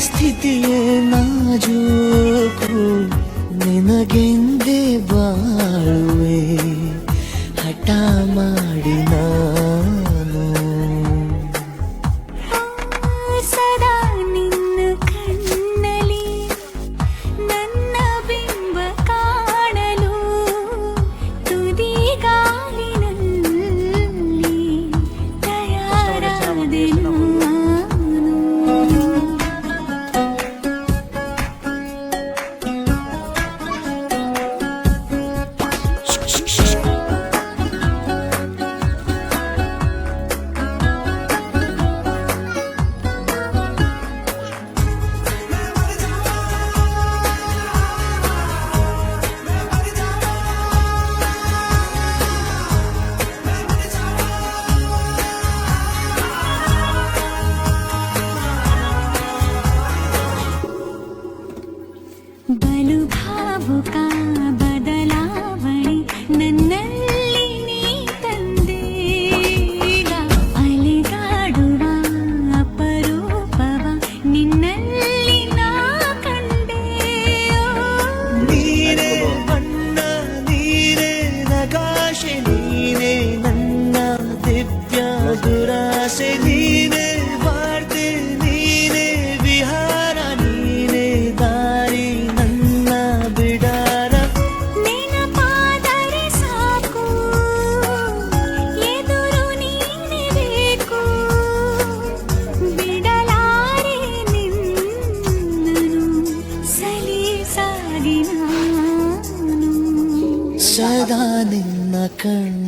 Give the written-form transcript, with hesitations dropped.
ಸ್ಥಿತಿಯೇ ನಾಜೂಕು ನಿನಗೆಂದೇ ಬಾಳುವೆ ಹಠ ಮಾಡಿ ನಾನು ಸದಾ ನಿನ್ನ ಕಣ್ಣಲ್ಲಿ ನನ್ನ ಬಿಂಬ ಕಾಣಲು ತುದಿಗಾಲಿನಲ್ಲಿ ತಯಾರಾದೆ ಬಲು ಭಾವುಕ ಬದಲಾವಣೆ ನನ್ನಲ್ಲಿ ನೀ ತಂದೀಗ ಅಲೆದಾಡುವ ಅಪರೂಪವ ನಿನ್ನಲ್ಲಿ ನಾ ಕಂಡೆ ನೀನೇ ಬಣ್ಣ ನೀನೇ ನಗಾಶೆ ನೀನೇ ನನ್ನ ದಿವ್ಯ ದುರಾಸೆ ನೀನೇ ವಾರ್ತೆ ನೀನೇ ವಿಹಾರ ನೀನೇ ದಾರಿ ನನ್ನ ಬಿಡಾರ ನೆನಪಾದರೆ ಸಾಕು ಎದುರು ನೀನೇ ಬೇಕು ಬಿಡಲಾರೆ ನಿನ್ನನು ಸಲೀಸಾಗಿ ನಾನು ಸದಾ ನಿನ್ನ ಕಣ್ಣ